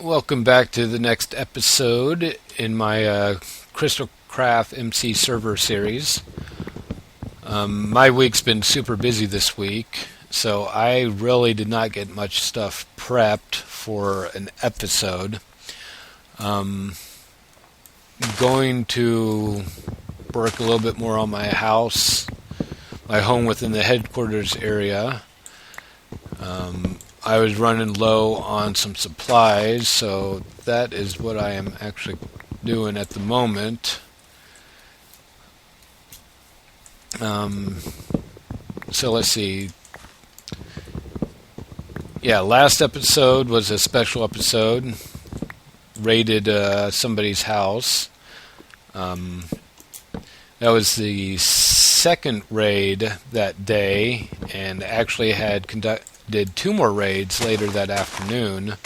Welcome back to the next episode in my CrystalCraftMC server series. My week's been super busy this week, so I really did not get much stuff prepped for an episode. Going to work a little bit more on my house, my home within the headquarters area. I was running low on some supplies, so that is what I am actually doing at the moment. So let's see. Yeah, last episode was a special episode. Raided somebody's house. That was the second raid that day, and actually did 2 more raids later that afternoon.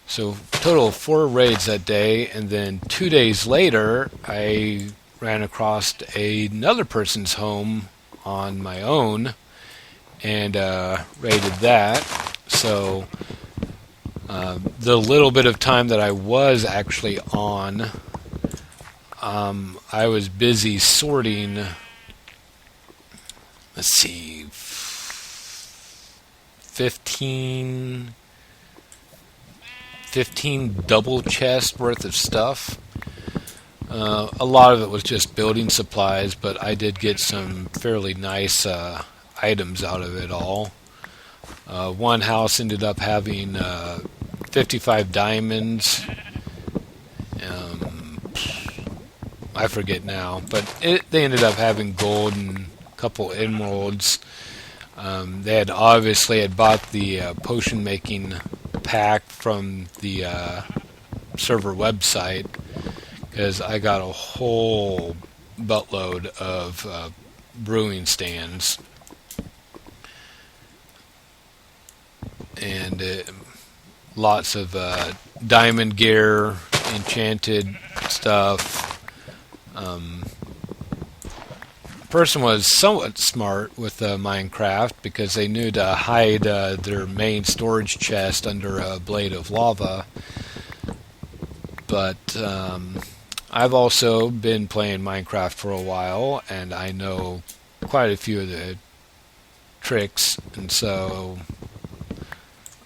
So total of 4 raids that day, and then 2 days later I ran across another person's home on my own and raided that. So the little bit of time that I was actually on, I was busy sorting, let's see, 15 double chest worth of stuff. A lot of it was just building supplies, but I did get some fairly nice items out of it all. One house ended up having 55 diamonds. I forget now, but they ended up having gold and a couple emeralds. They had obviously bought the potion making pack from the server website, because I got a whole buttload of brewing stands and lots of diamond gear, enchanted stuff. Person was somewhat smart with Minecraft, because they knew to hide their main storage chest under a blade of lava. But I've also been playing Minecraft for a while, and I know quite a few of the tricks, and so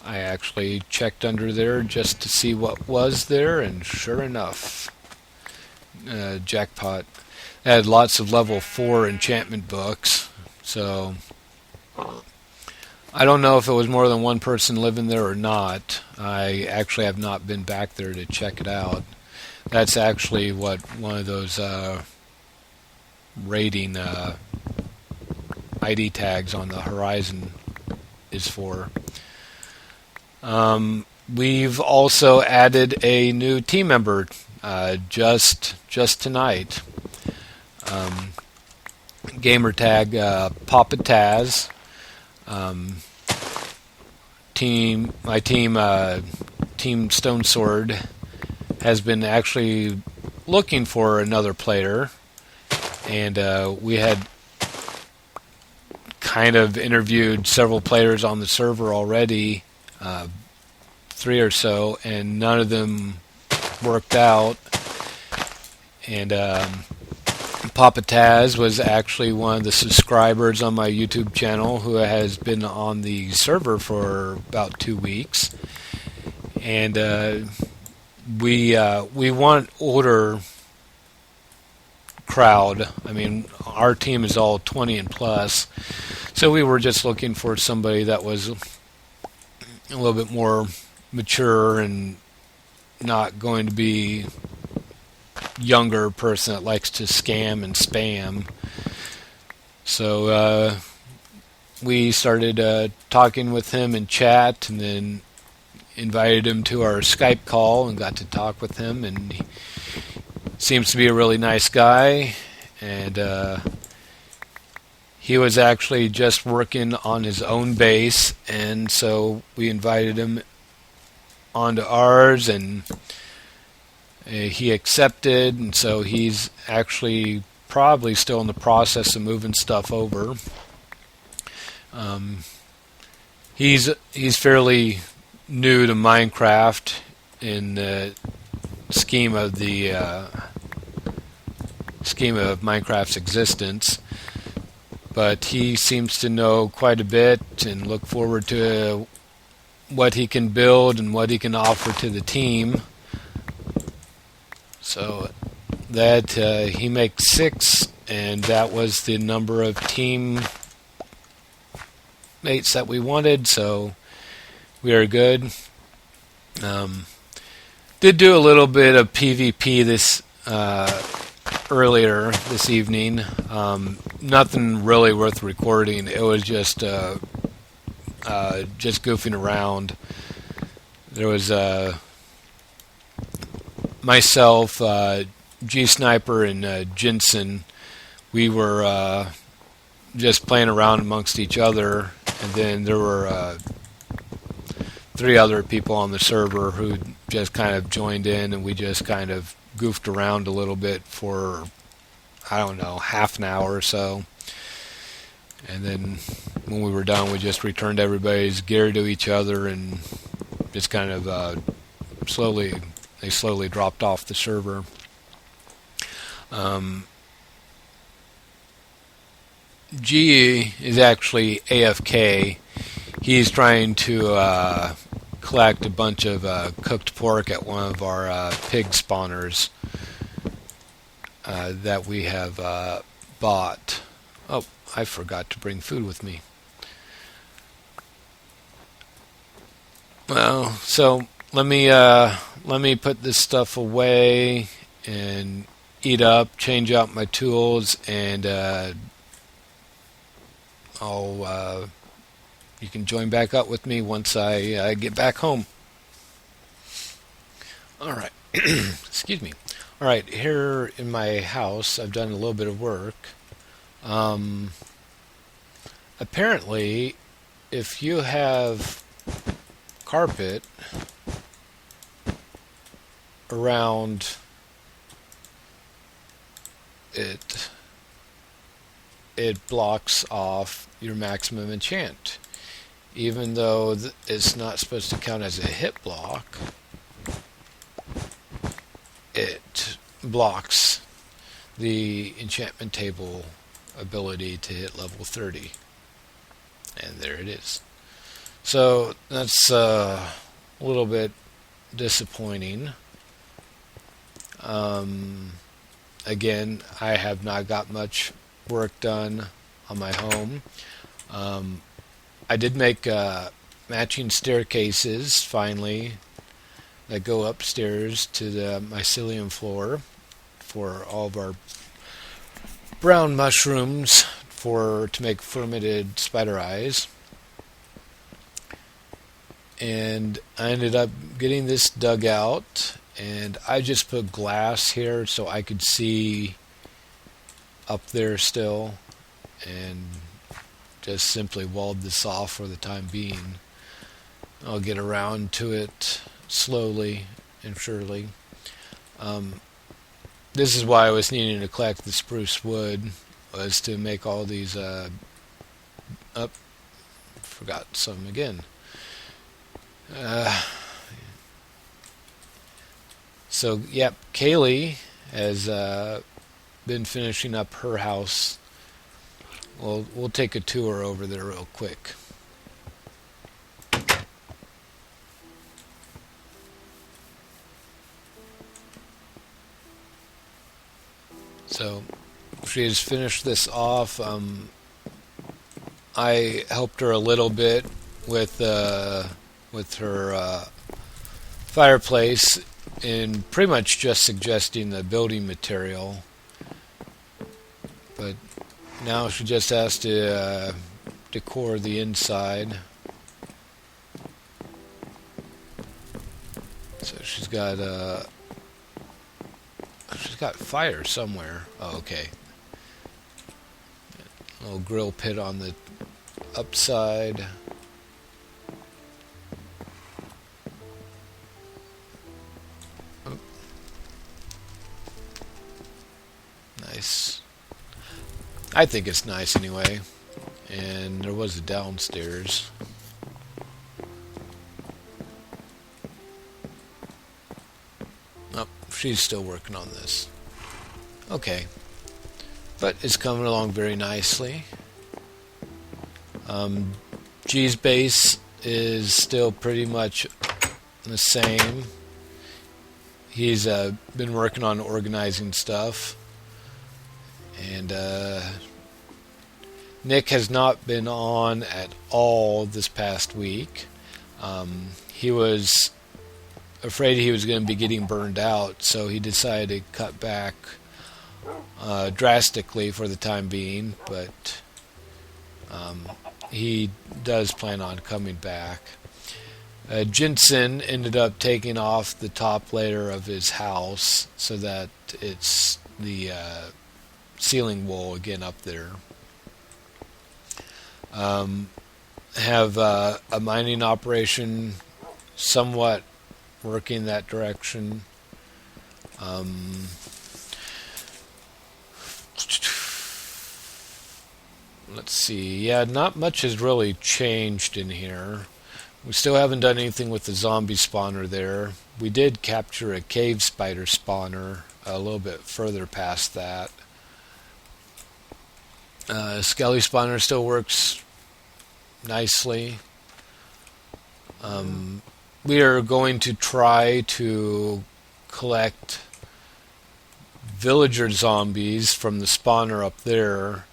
I actually checked under there just to see what was there, and sure enough, jackpot. It had lots of level 4 enchantment books, so I don't know if it was more than one person living there or not. I actually have not been back there to check it out. That's actually what one of those raiding ID tags on the horizon is for. We've also added a new team member just tonight. Gamer tag Papataz. Team Stonesword has been actually looking for another player, and we had kind of interviewed several players on the server already, 3 or so, and none of them worked out. And Papataz was actually one of the subscribers on my YouTube channel who has been on the server for about 2 weeks. And we want older crowd. I mean, our team is all 20 and plus. So we were just looking for somebody that was a little bit more mature and not going to be younger person that likes to scam and spam. So we started talking with him in chat, and then invited him to our Skype call and got to talk with him, and he seems to be a really nice guy. And he was actually just working on his own base, and so we invited him onto ours, and he accepted, and so he's actually probably still in the process of moving stuff over. He's fairly new to Minecraft, in the scheme of Minecraft's existence, but he seems to know quite a bit and look forward to what he can build and what he can offer to the team. So that he makes 6, and that was the number of team mates that we wanted, so we are good. Did do a little bit of PvP this earlier this evening. Nothing really worth recording. It was just goofing around. There was myself, G Sniper, and Jensen. We were just playing around amongst each other, and then there were 3 other people on the server who just kind of joined in, and we just kind of goofed around a little bit for, I don't know, half an hour or so. And then when we were done, we just returned everybody's gear to each other and just kind of slowly dropped off the server. G is actually AFK. He's trying to collect a bunch of cooked pork at one of our pig spawners that we have bought. Oh, I forgot to bring food with me. Well, so let me put this stuff away and eat up, change out my tools, and you can join back up with me once I get back home. All right. Excuse me. All right, here in my house, I've done a little bit of work. Apparently, if you have carpet around it, it blocks off your maximum enchant. Even though it's not supposed to count as a hit block, it blocks the enchantment table ability to hit level 30. And there it is. So that's a little bit disappointing. Again, I have not got much work done on my home. I did make matching staircases finally that go upstairs to the mycelium floor for all of our brown mushrooms to make fermented spider eyes. And I ended up getting this dug out, and I just put glass here so I could see up there still, and just simply walled this off for the time being. I'll get around to it slowly and surely. This is why I was needing to collect the spruce wood, was to make all these forgot some again. So yep, Kalie has been finishing up her house. We'll take a tour over there real quick. So she has finished this off. I helped her a little bit with her fireplace, and pretty much just suggesting the building material. But now she just has to decor the inside. So she's got fire somewhere. Oh, okay. A little grill pit on the upside. Oh. Nice. I think it's nice anyway. And there was a downstairs. she's still working on this. Okay. But it's coming along very nicely. G's base is still pretty much the same. He's been working on organizing stuff. And Nick has not been on at all this past week. He was afraid he was going to be getting burned out, so he decided to cut back drastically for the time being, but he does plan on coming back. Jensen ended up taking off the top layer of his house so that it's the ceiling wall again up there. Have a mining operation somewhat working that direction. Let's see. Yeah, not much has really changed in here. We still haven't done anything with the zombie spawner there. We did capture a cave spider spawner a little bit further past that. Skelly spawner still works nicely. We are going to try to collect villager zombies from the spawner up there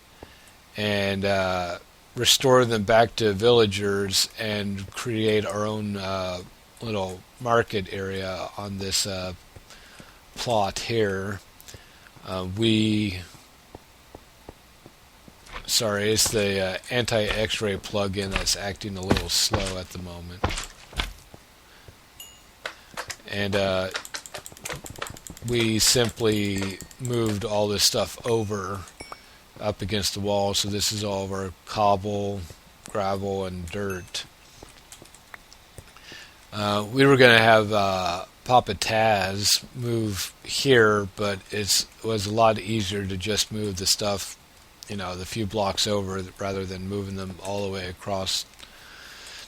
and restore them back to villagers and create our own little market area on this plot here. Sorry, it's the anti-X-ray plugin that's acting a little slow at the moment. And we simply moved all this stuff over up against the wall, so this is all of our cobble, gravel, and dirt. We were going to have Papataz move here, but it was a lot easier to just move the stuff, the few blocks over rather than moving them all the way across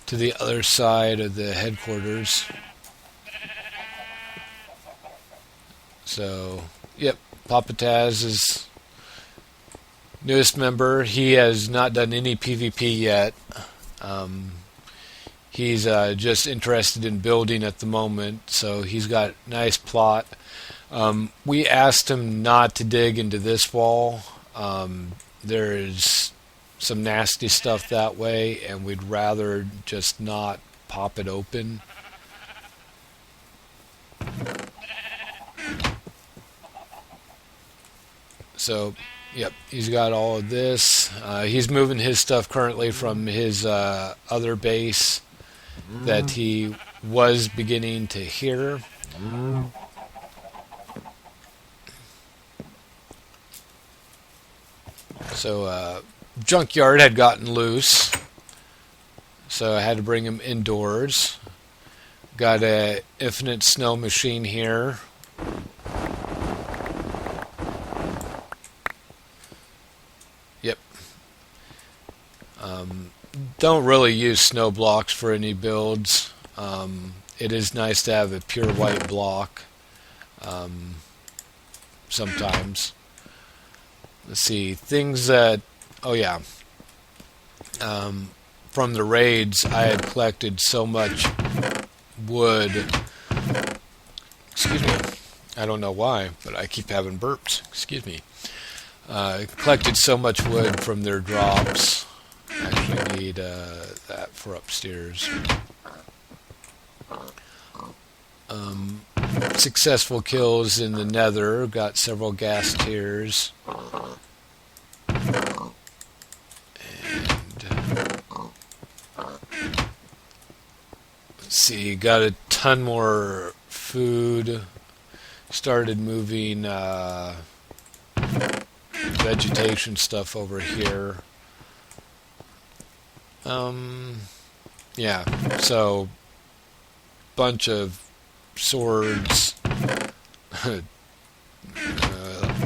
to the other side of the headquarters. So, yep, Papataz is newest member. He has not done any PvP yet. He's just interested in building at the moment, so he's got a nice plot. We asked him not to dig into this wall. There is some nasty stuff that way, and we'd rather just not pop it open. So, yep, he's got all of this. He's moving his stuff currently from his other base that he was beginning to hear. So, Junkyard had gotten loose, so I had to bring him indoors. Got a infinite snow machine here. Yep. Don't really use snow blocks for any builds. It is nice to have a pure white block sometimes. Let's see, things that, from the raids, I had collected so much wood. Excuse me. I don't know why, but I keep having burps. Excuse me. Collected so much wood from their drops. I actually need that for upstairs. Successful kills in the nether. Got several gas tiers. And let's see, got a ton more food. Started moving vegetation stuff over here. Yeah, so bunch of swords.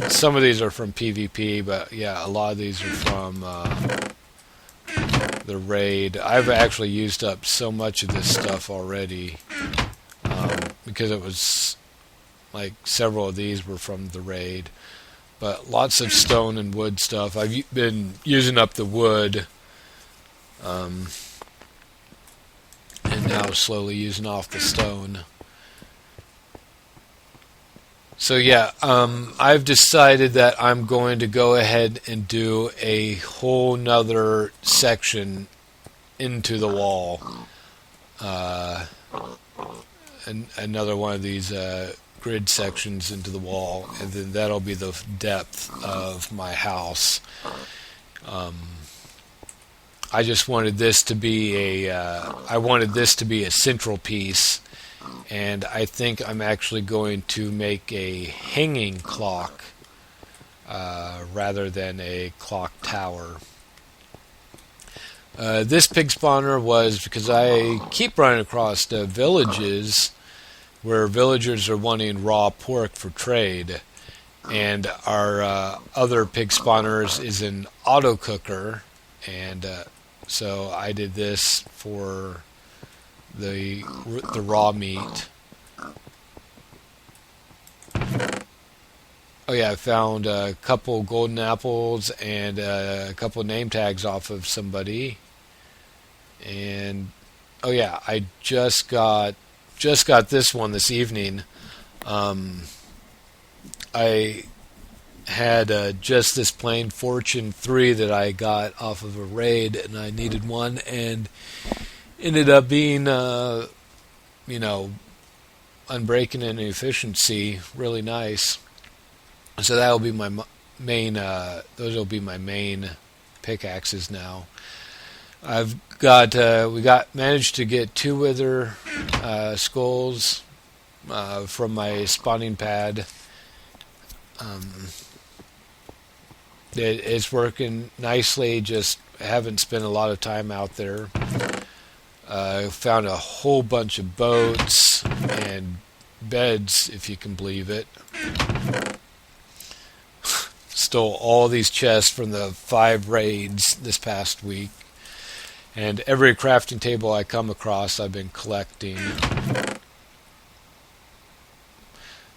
Some of these are from PvP, but yeah, a lot of these are from the raid. I've actually used up so much of this stuff already because it was like several of these were from the raid. But lots of stone and wood stuff. I've been using up the wood, and now slowly using off the stone. So yeah, I've decided that I'm going to go ahead and do a whole nother section into the wall. Another one of these grid sections into the wall, and then that'll be the depth of my house. I just wanted this to be a central piece, and I think I'm actually going to make a hanging clock rather than a clock tower. This pig spawner was because I keep running across the villages where villagers are wanting raw pork for trade, and our other pig spawners is an auto cooker, and so I did this for the raw meat. Oh yeah, I found a couple golden apples and a couple name tags off of somebody. And oh yeah, I just got this one this evening. I had just this plain Fortune 3 that I got off of a raid, and I needed one, and ended up being, unbreaking and efficiency, really nice. So that'll be my main. Those will be my main pickaxes now. We managed to get 2 wither skulls from my spawning pad. It's working nicely. Just haven't spent a lot of time out there. Found a whole bunch of boats and beds, if you can believe it. Stole all these chests from the 5 raids this past week. And every crafting table I come across, I've been collecting.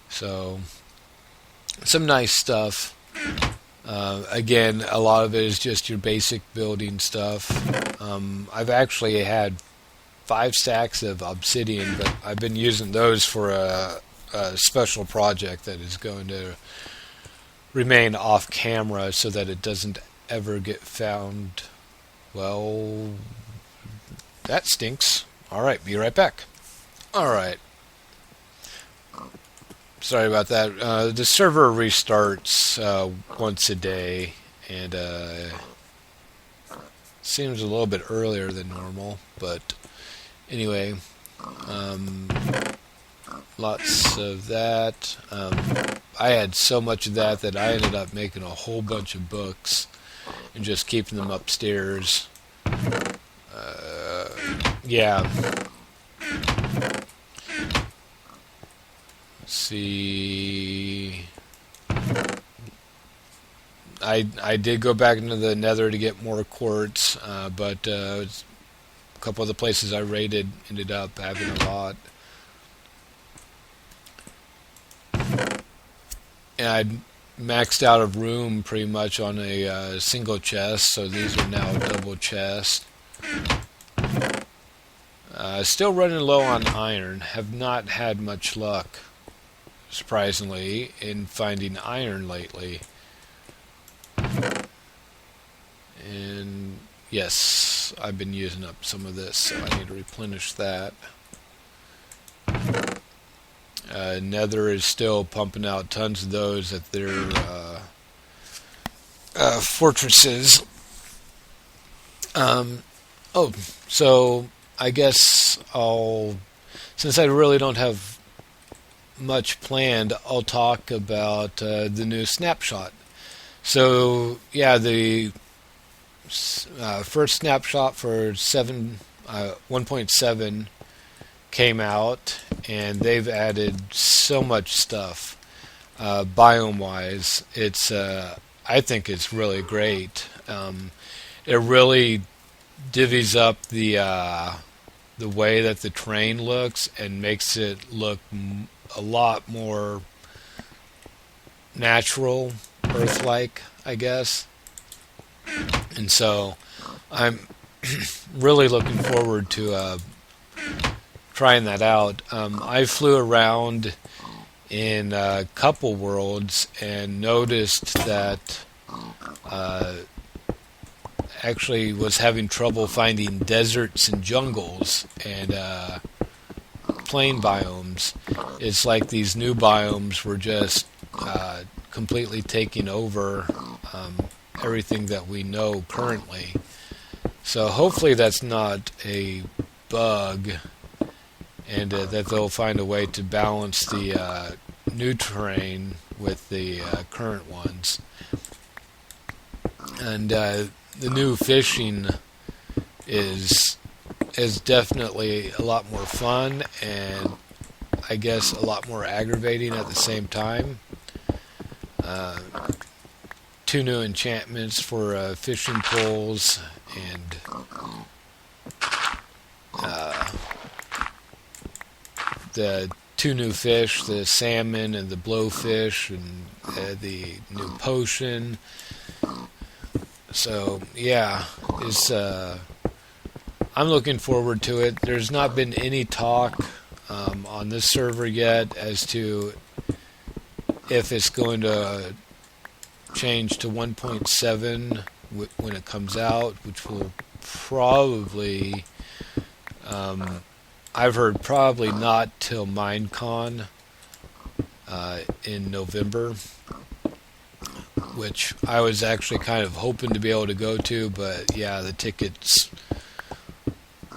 So, some nice stuff. Again, a lot of it is just your basic building stuff. I've actually had 5 stacks of obsidian, but I've been using those for a special project that is going to remain off camera so that it doesn't ever get found. Well, that stinks. Alright, be right back. Alright. Sorry about that. The server restarts once a day, and seems a little bit earlier than normal, but anyway, lots of that. I had so much of that I ended up making a whole bunch of books and just keeping them upstairs. Yeah. Let's see. I did go back into the Nether to get more quartz, but a couple of the places I raided ended up having a lot. And I'd maxed out of room pretty much on a single chest, so these are now double chests. Still running low on iron. Have not had much luck, surprisingly, in finding iron lately. And yes, I've been using up some of this, so I need to replenish that. Nether is still pumping out tons of those at their fortresses. So I guess since I really don't have much planned, I'll talk about the new snapshot. So yeah, the first snapshot for 1.7 came out, and they've added so much stuff biome wise. It's I think it's really great. It really divvies up the the way that the terrain looks and makes it look a lot more natural, Earth-like, I guess. And so I'm really looking forward to trying that out. I flew around in a couple worlds and noticed that actually was having trouble finding deserts and jungles and plain biomes. It's like these new biomes were just completely taking over everything that we know currently. So hopefully that's not a bug, and that they'll find a way to balance the new terrain with the current ones. And the new fishing is definitely a lot more fun, and I guess a lot more aggravating at the same time. 2 new enchantments for fishing poles, and the 2 new fish, the salmon and the blowfish, and the new potion. So yeah, I'm looking forward to it. There's not been any talk on this server yet as to if it's going to change to 1.7 when it comes out, which will probably, I've heard probably not till Minecon in November, which I was actually kind of hoping to be able to go to, but yeah, the tickets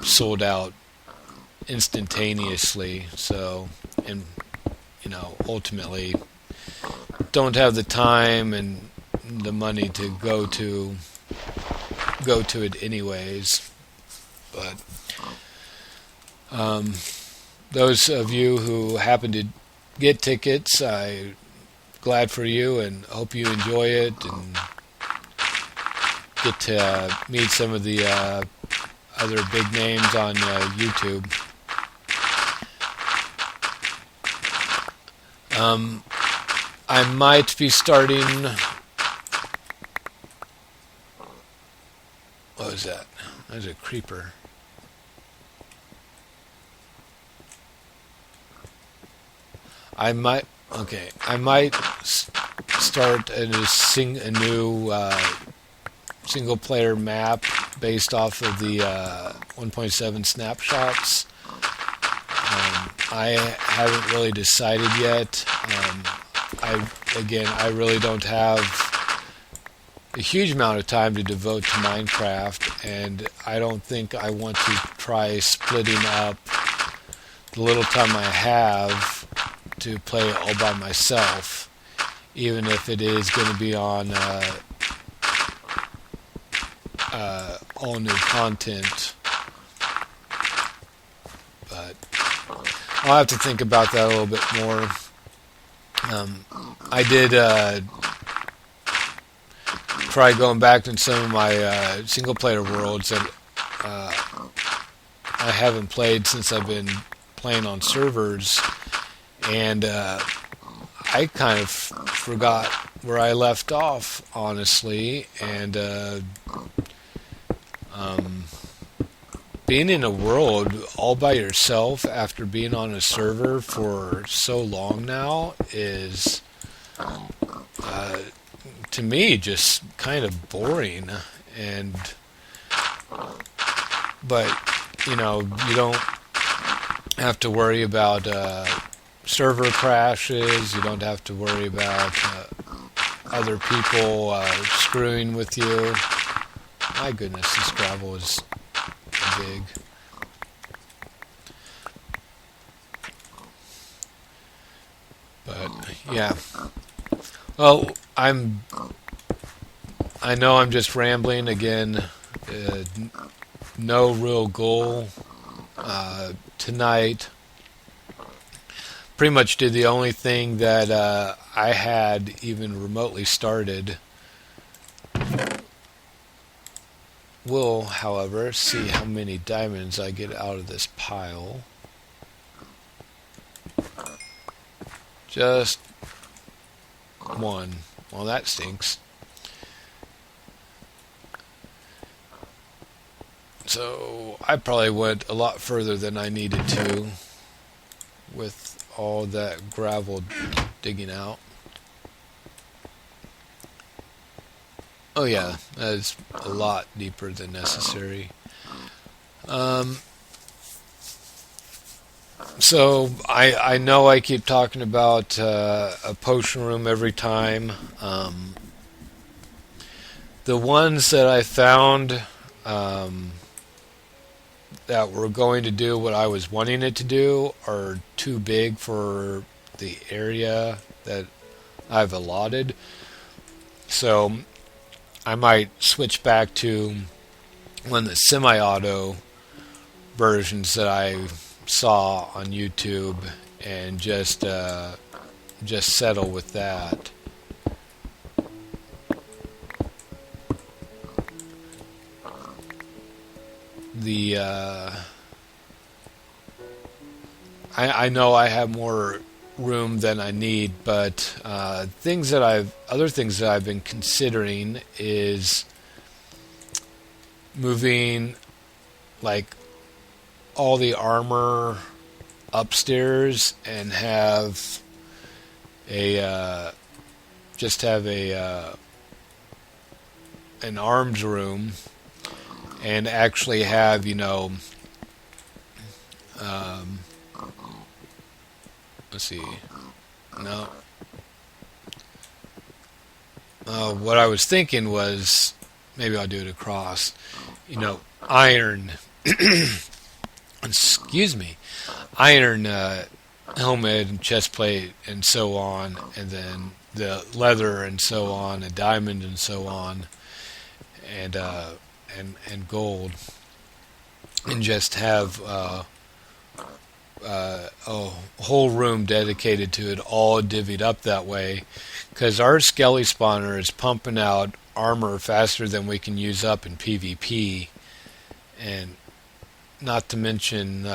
sold out instantaneously. So, and ultimately don't have the time and the money to go to it anyways. But those of you who happen to get tickets, I'm glad for you and hope you enjoy it and get to meet some of the other big names on YouTube. I might be starting... What was that? That was a creeper. I might start a new single-player map based off of the 1.7 snapshots. I haven't really decided yet. I really don't have a huge amount of time to devote to Minecraft, and I don't think I want to try splitting up the little time I have to play it all by myself, even if it is going to be on all new content. But I'll have to think about that a little bit more. I did try going back in some of my single-player worlds that I haven't played since I've been playing on servers, and I kind of forgot where I left off, honestly, and being in a world all by yourself after being on a server for so long now is, to me, just kind of boring. And but you don't have to worry about server crashes. You don't have to worry about other people screwing with you. My goodness, this gravel is big. But yeah, well, I know I'm just rambling again. No real goal tonight. Pretty much did the only thing that I had even remotely started. will, however, see how many diamonds I get out of this pile. Just one. Well, that stinks. So I probably went a lot further than I needed to with all that gravel digging out. Oh yeah, that's a lot deeper than necessary. So I know I keep talking about a potion room every time. The ones that I found that were going to do what I was wanting it to do are too big for the area that I've allotted. So I might switch back to one of the semi-auto versions that I saw on YouTube and just settle with that. I know I have more room than I need, but other things that I've been considering is moving like all the armor upstairs and have a an arms room, and actually have, let's see, no. What I was thinking was, maybe I'll do it across, iron, excuse me, iron helmet and chest plate and so on, and then the leather and so on, and diamond and so on, and gold, and just have a whole room dedicated to it, all divvied up that way, because our skelly spawner is pumping out armor faster than we can use up in PvP, and not to mention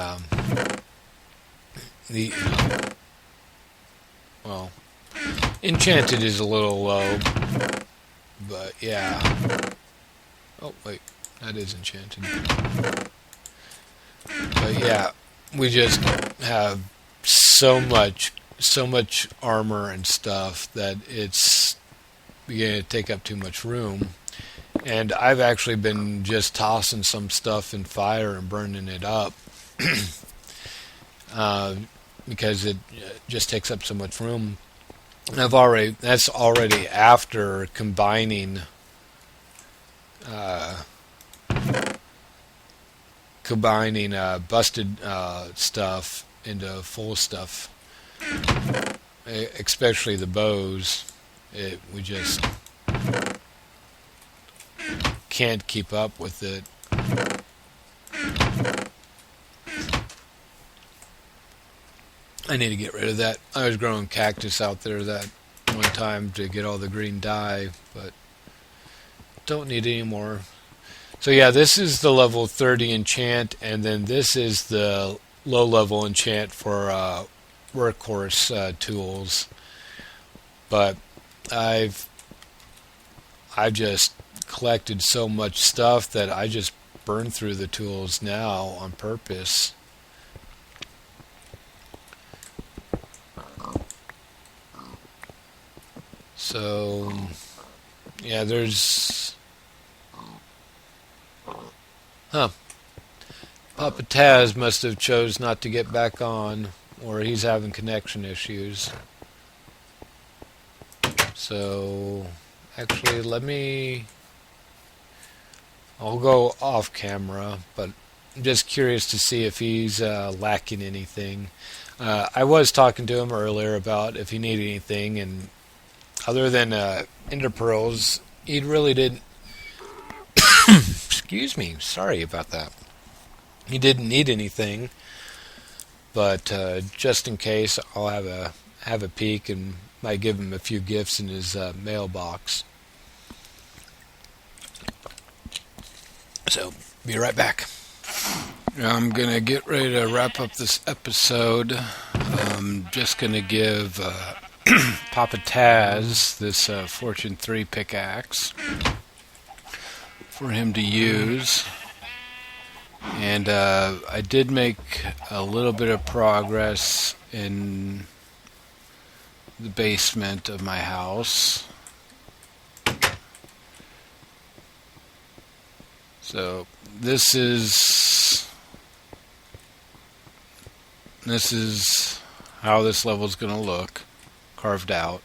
enchanted is a little low, but yeah. Oh wait, that is enchanted. But yeah, we just have so much armor and stuff that it's beginning to take up too much room. And I've actually been just tossing some stuff in fire and burning it up because it just takes up so much room. And that's already after combining busted stuff into full stuff, especially the bows. We just can't keep up with it. I need to get rid of that. I was growing cactus out there that one time to get all the green dye, but don't need any more. So yeah, this is the level 30 enchant, and then this is the low level enchant for workhorse tools. But I've just collected so much stuff that I just burn through the tools now on purpose. So yeah, there's Papataz must have chose not to get back on, or he's having connection issues. So actually, I'll go off camera, but I'm just curious to see if he's lacking anything. I was talking to him earlier about if he needed anything, and other than ender pearls, he really didn't. Excuse me, sorry about that. He didn't need anything, but just in case, I'll have a peek and might give him a few gifts in his mailbox. So, be right back. I'm going to get ready to wrap up this episode. I'm just going to give Papataz this Fortune 3 pickaxe for him to use. And I did make a little bit of progress in the basement of my house. So this is how this level is going to look, carved out.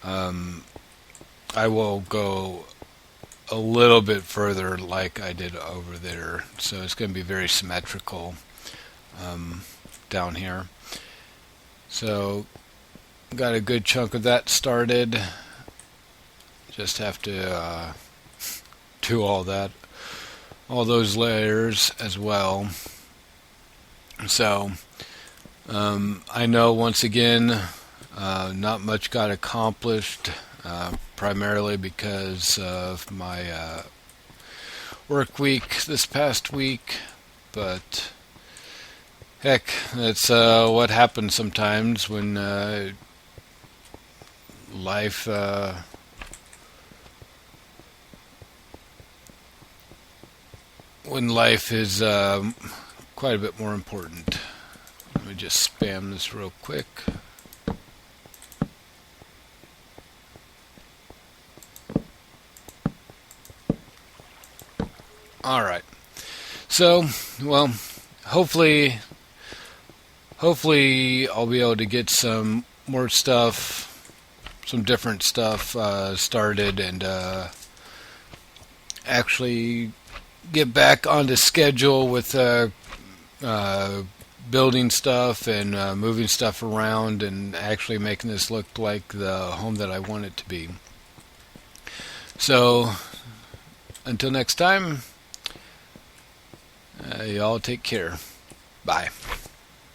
I will go a little bit further like I did over there, so it's going to be very symmetrical down here. So got a good chunk of that started. Just have to do all those layers as well. So I know once again not much got accomplished, primarily because of my work week this past week, but heck, that's what happens sometimes when life is quite a bit more important. Let me just spam this real quick. Alright, so, well, hopefully I'll be able to get some more stuff, some different stuff started, and actually get back onto schedule with building stuff and moving stuff around and actually making this look like the home that I want it to be. So, until next time, y'all take care. Bye.